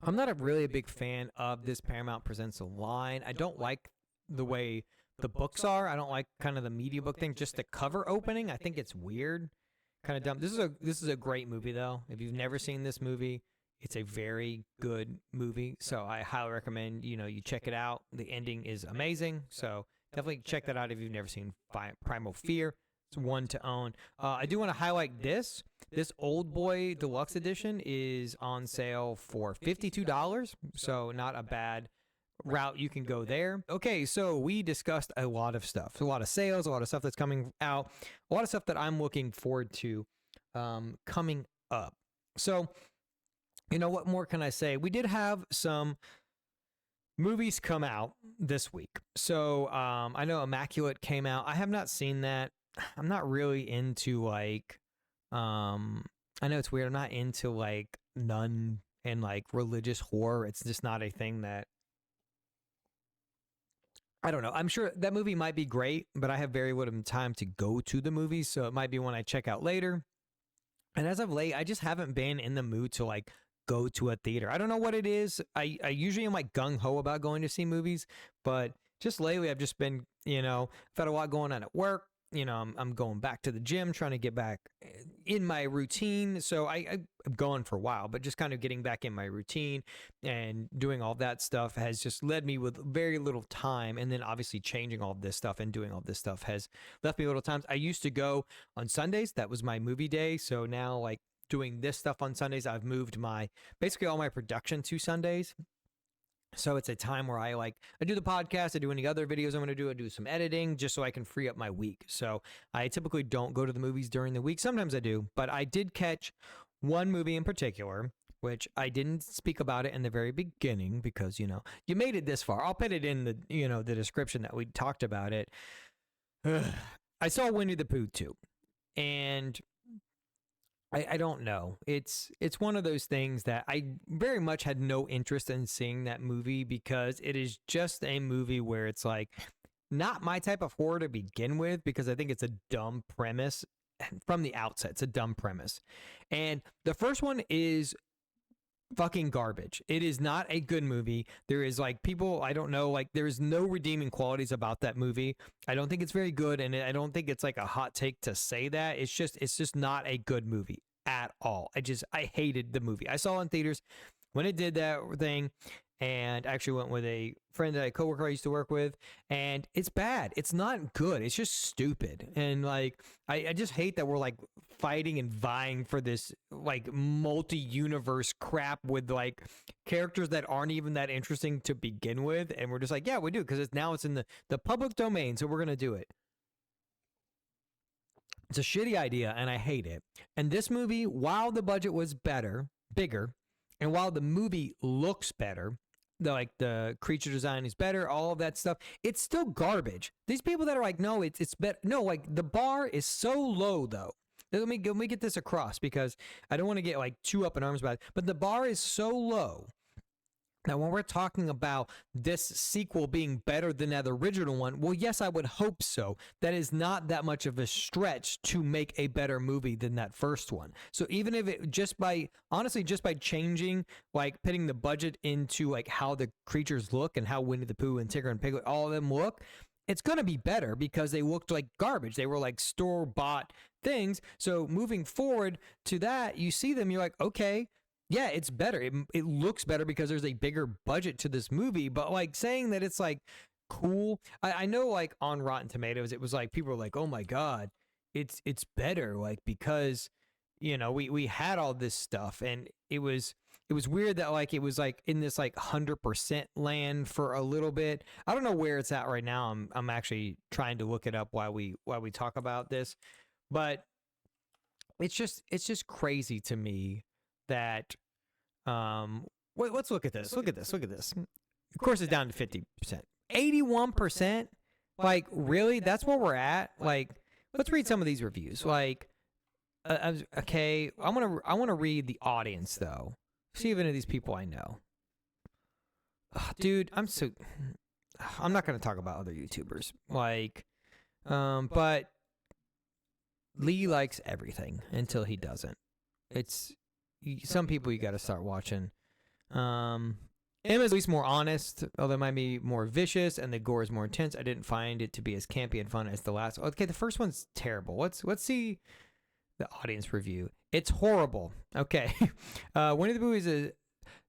I'm not really a big fan of this Paramount Presents line. I don't like the way the books are. I don't like kind of the media book thing. Just the cover opening, I think it's weird, kind of dumb. This is a great movie though. If you've never seen this movie, it's a very good movie. So I highly recommend you check it out. The ending is amazing. So definitely check that out if you've never seen Primal Fear. It's one to own. I do want to highlight this. This Old Boy Deluxe Edition is on sale for $52. So not a bad route you can go there. Okay, so we discussed a lot of stuff, a lot of sales, a lot of stuff that's coming out, a lot of stuff that I'm looking forward to coming up. So, what more can I say? We did have some movies come out this week. So I know Immaculate came out. I have not seen that. I'm not really into I know it's weird. I'm not into nun and like religious horror. It's just not a thing that I don't know. I'm sure that movie might be great, but I have very little time to go to the movies, so it might be one I check out later. And as of late, I just haven't been in the mood to like go to a theater. I don't know what it is. I usually am like gung ho about going to see movies, but just lately I've just been, I've had a lot going on at work. I'm going back to the gym, trying to get back in my routine. So I'm going for a while, but just kind of getting back in my routine and doing all that stuff has just led me with very little time. And then obviously changing all this stuff and doing all this stuff has left me little times. I used to go on Sundays. That was my movie day. So now like doing this stuff on Sundays, I've moved basically all my production to Sundays. So it's a time where I do the podcast, I do any other videos I'm going to do, I do some editing just so I can free up my week. So I typically don't go to the movies during the week. Sometimes I do, but I did catch one movie in particular, which I didn't speak about it in the very beginning because, you made it this far. I'll put it in the, the description that we talked about it. I saw Winnie the Pooh 2, and I don't know. It's one of those things that I very much had no interest in seeing that movie because it is just a movie where it's like not my type of horror to begin with, because I think it's a dumb premise from the outset. It's a dumb premise. And the first one is fucking garbage. It is not a good movie. There is I don't know, there's no redeeming qualities about that movie. I don't think it's very good, and I don't think it's like a hot take to say that. It's just not a good movie at all. I hated the movie. I saw it in theaters when it did that thing, and I actually went with a friend, a coworker I used to work with, and it's bad. It's not good. It's just stupid. And I just hate that we're fighting and vying for this multi-universe crap with characters that aren't even that interesting to begin with. And we're just yeah, we do, because it's in the public domain, so we're going to do it. It's a shitty idea, and I hate it. And this movie, while the budget was bigger, and while the movie looks better, the creature design is better, all of that stuff, it's still garbage. These people that are no, it's better. No, the bar is so low, though. Let me get this across, because I don't want to get too up in arms about it. But the bar is so low. Now, when we're talking about this sequel being better than that original one, well, yes, I would hope so. That is not that much of a stretch to make a better movie than that first one. So even if it just by changing, putting the budget into how the creatures look and how Winnie the Pooh and Tigger and Piglet, all of them look, it's going to be better because they looked like garbage. They were store-bought things. So moving forward to that, you see them, you're okay, yeah, it's better. It looks better because there's a bigger budget to this movie. But saying that it's cool, I know on Rotten Tomatoes it was people were oh my god, it's better because we had all this stuff, and it was weird that it was in this 100% land for a little bit. I don't know where it's at right now. I'm actually trying to look it up while we talk about this, but it's just crazy to me that let's look at this. Look at this. Of course, it's down to 50%. 81%? Really? That's where we're at? Let's read some of these reviews. Okay, I want to read the audience though. See if any of these people I know. Ugh, dude, I'm not going to talk about other YouTubers. But Lee likes everything until he doesn't. It's some people you got to start watching. Emma's at least more honest, although it might be more vicious, and the gore is more intense. I didn't find it to be as campy and fun as the last. Okay, the first one's terrible. Let's see the audience review. It's horrible. Okay. Winnie the Pooh is a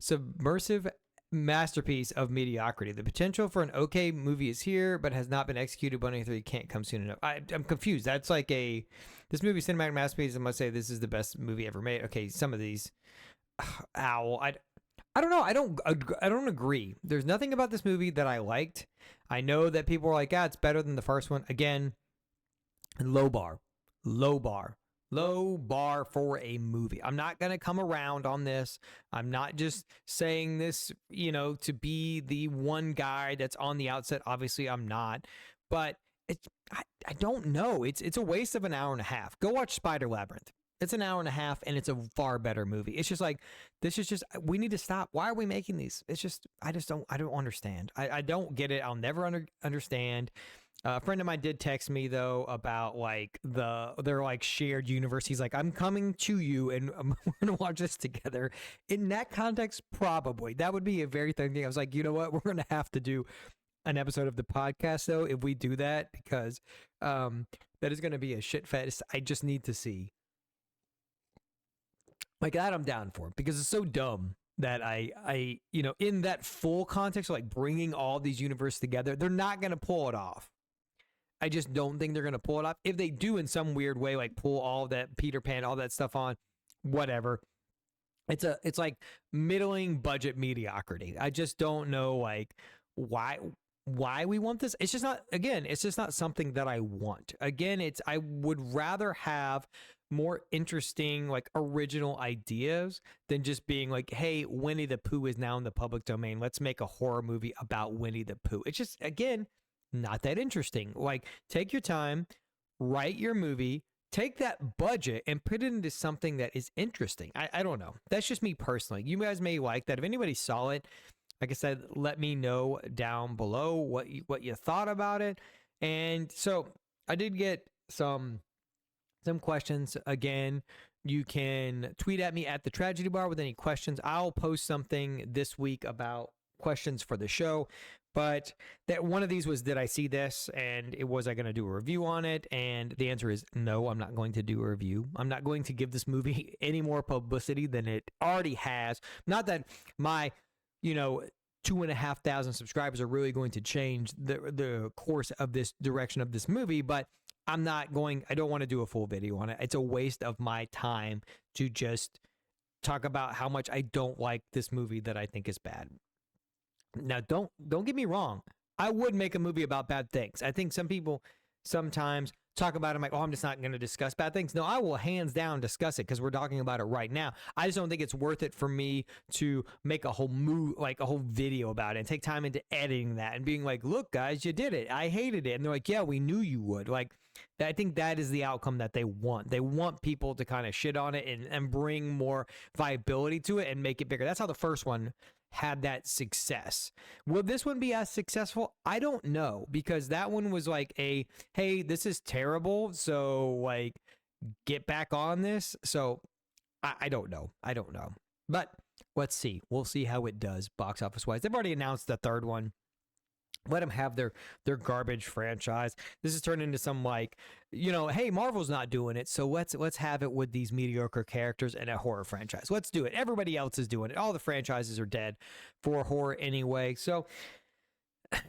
submersive masterpiece of mediocrity. The potential for an okay movie is here, but has not been executed. Bunny 3 can't come soon enough. I'm confused. That's this movie cinematic masterpiece. I must say this is the best movie ever made. Okay, some of these, owl. I don't know. I don't agree. There's nothing about this movie that I liked. I know that people are it's better than the first one. Again, low bar for a movie. I'm not going to come around on this. I'm not just saying this, to be the one guy that's on the outset. Obviously, I'm not. But I don't know. It's a waste of an hour and a half. Go watch Spider Labyrinth. It's an hour and a half, and it's a far better movie. It's just like, this is just, we need to stop. Why are we making these? It's just, I don't understand. I don't get it. I'll never understand. A friend of mine did text me though about like their like shared universe. He's like, I'm coming to you and we're gonna watch this together. In that context, probably that would be a very thing. I was like, you know what, we're gonna have to do an episode of the podcast though if we do that, because that is gonna be a shit fest. I just need to see like that. I'm down for, because it's so dumb that I in that full context of like bringing all these universes together, they're not gonna pull it off. I just don't think they're going to pull it off. If they do in some weird way, like pull all that Peter Pan, all that stuff on, whatever. It's like middling budget mediocrity. I just don't know like why we want this. It's just not, again, it's just not something that I want. Again, I would rather have more interesting, like original ideas than just being like, hey, Winnie the Pooh is now in the public domain. Let's make a horror movie about Winnie the Pooh. It's just, again, not that interesting. Like, take your time, write your movie, take that budget and put it into something that is interesting. I don't know. That's just me personally. You guys may like that. If anybody saw it, like I said, let me know down below what you thought about it. And so I did get some questions. Again, you can tweet at me at the Tragedy Bar with any questions. I'll post something this week about questions for the show. But that one of these was, did I see this? And it was, I going to do a review on it? And the answer is no, I'm not going to do a review. I'm not going to give this movie any more publicity than it already has. Not that my, 2,500 subscribers are really going to change the course of this direction of this movie, but I don't want to do a full video on it. It's a waste of my time to just talk about how much I don't like this movie that I think is bad. Now, don't get me wrong. I would make a movie about bad things. I think some people sometimes talk about it like, oh, I'm just not going to discuss bad things. No, I will hands down discuss it because we're talking about it right now. I just don't think it's worth it for me to make a whole a whole video about it and take time into editing that and being like, look, guys, you did it. I hated it. And they're like, yeah, we knew you would. Like, I think that is the outcome that they want. They want people to kind of shit on it and bring more viability to it and make it bigger. That's how the first one had that success. Will this one be as successful? I don't know, because that one was like hey, this is terrible, so like get back on this. So I don't know. But let's see. We'll see how it does box office wise. They've already announced the third one. Let them have their garbage franchise. This has turned into some like, hey, Marvel's not doing it, so let's have it with these mediocre characters and a horror franchise. Let's do it. Everybody else is doing it. All the franchises are dead for horror anyway. So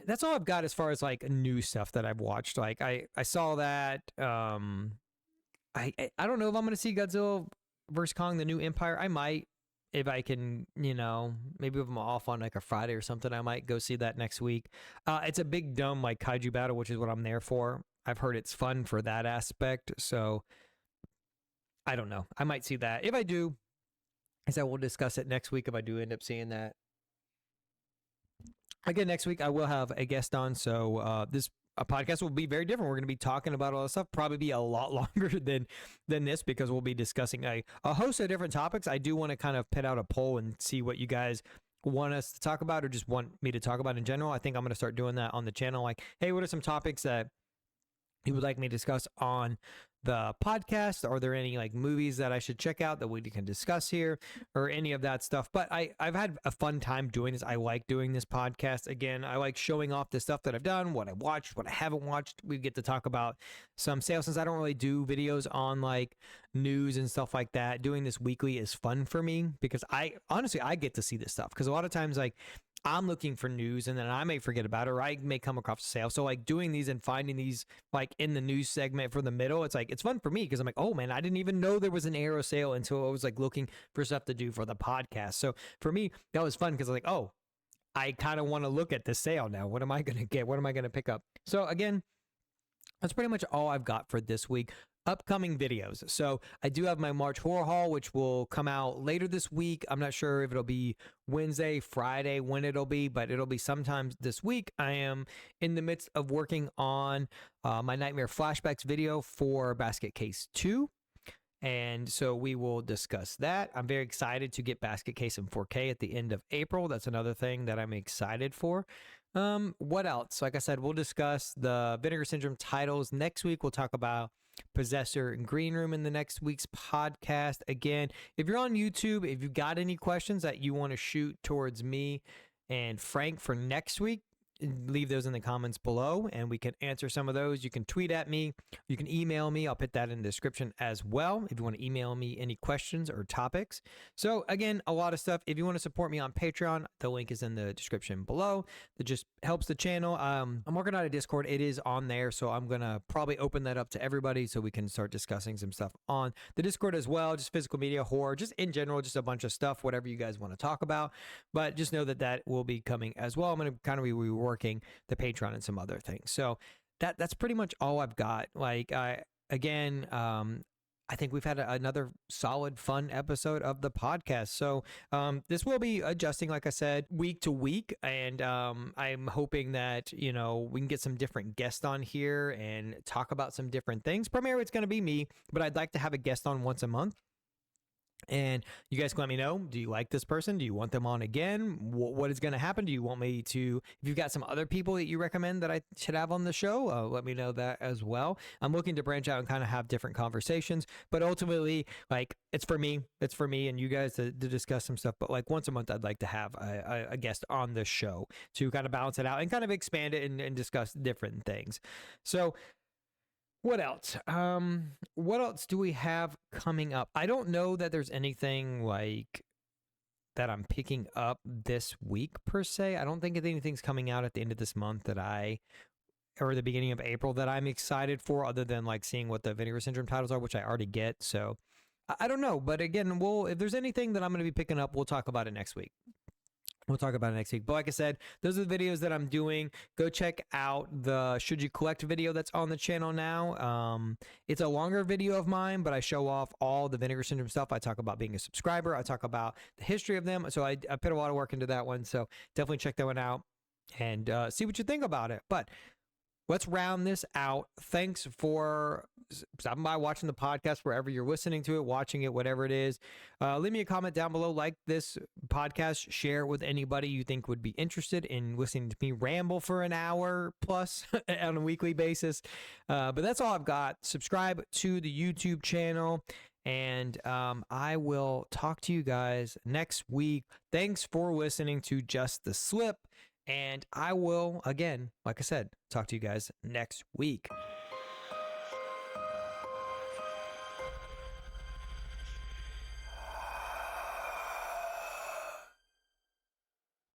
that's all I've got as far as like new stuff that I've watched. Like I saw that. I don't know if I'm gonna see Godzilla vs. Kong: The New Empire. I might. If I can, maybe if I'm off on like a Friday or something, I might go see that next week. It's a big, dumb, like kaiju battle, which is what I'm there for. I've heard it's fun for that aspect. So I don't know. I might see that. If I do, I said we'll discuss it next week if I do end up seeing that. Again, next week I will have a guest on. So this podcast will be very different. We're going to be talking about all this stuff, probably be a lot longer than this, because we'll be discussing a host of different topics. I do want to kind of put out a poll and see what you guys want us to talk about or just want me to talk about in general. I think I'm going to start doing that on the channel. Like, hey, what are some topics that you would like me to discuss on the podcast? Are there any like movies that I should check out that we can discuss here, or any of that stuff? But I've had a fun time doing this. I like doing this podcast. Again, I like showing off the stuff that I've done, what I watched, what I haven't watched. We get to talk about some sales, since I don't really do videos on like news and stuff like that. Doing this weekly is fun for me because I get to see this stuff, because a lot of times like I'm looking for news and then I may forget about it, or I may come across a sale. So like doing these and finding these like in the news segment for the middle, it's like, it's fun for me because I'm like, oh man, I didn't even know there was an Arrow sale until I was like looking for stuff to do for the podcast. So for me, that was fun because I'm like, oh, I kind of want to look at the sale now. What am I going to get? What am I going to pick up? So again, that's pretty much all I've got for this week. Upcoming videos. So I do have my March horror haul, which will come out later this week. I'm not sure if it'll be Wednesday, Friday, when it'll be, but it'll be sometime this week. I am in the midst of working on my Nightmare Flashbacks video for Basket Case 2. And so we will discuss that. I'm very excited to get Basket Case in 4K at the end of April. That's another thing that I'm excited for. What else? Like I said, we'll discuss the Vinegar Syndrome titles next week. We'll talk about Possessor and Green Room in the next week's podcast. Again, if you're on YouTube, if you got any questions that you want to shoot towards me and Frank for next week, leave those in the comments below and we can answer some of those. You can tweet at me, you can email me. I'll put that in the description as well if you want to email me any questions or topics. So again, a lot of stuff. If you want to support me on Patreon, the link is in the description below. That just helps the channel. I'm working on a Discord. It is on there, so I'm gonna probably open that up to everybody so we can start discussing some stuff on the Discord as well. Just physical media, horror, just in general, just a bunch of stuff, whatever you guys want to talk about. But just know that that will be coming as well. I'm gonna kind of be reworking the Patreon and some other things. So that's pretty much all I've got. Like I think we've had another solid, fun episode of the podcast. So this will be adjusting, like I said, week to week. And I'm hoping that, we can get some different guests on here and talk about some different things. Primarily, it's going to be me, but I'd like to have a guest on once a month. And you guys can let me know, do you like this person? Do you want them on again? What is going to happen? Do you want me to, if you've got some other people that you recommend that I should have on the show, let me know that as well. I'm looking to branch out and kind of have different conversations, but ultimately, like, it's for me and you guys to discuss some stuff. But like once a month, I'd like to have a guest on the show to kind of balance it out and kind of expand it and discuss different things. So what else? What else do we have coming up? I don't know that there's anything like that I'm picking up this week per se. I don't think anything's coming out at the end of this month or the beginning of April that I'm excited for, other than like seeing what the Vinegar Syndrome titles are, which I already get. So I don't know. But again, if there's anything that I'm going to be picking up, we'll talk about it next week. We'll talk about it next week. But like I said, those are the videos that I'm doing. Go check out the Should You Collect video that's on the channel now. It's a longer video of mine, but I show off all the Vinegar Syndrome stuff. I talk about being a subscriber. I talk about the history of them. So I put a lot of work into that one. So definitely check that one out and see what you think about it. But let's round this out. Thanks for stopping by, watching the podcast, wherever you're listening to it, watching it, whatever it is. Leave me a comment down below. Like this podcast, share it with anybody you think would be interested in listening to me ramble for an hour plus on a weekly basis. But that's all I've got. Subscribe to the YouTube channel, and I will talk to you guys next week. Thanks for listening to Just the Slip. And I will, again, like I said, talk to you guys next week.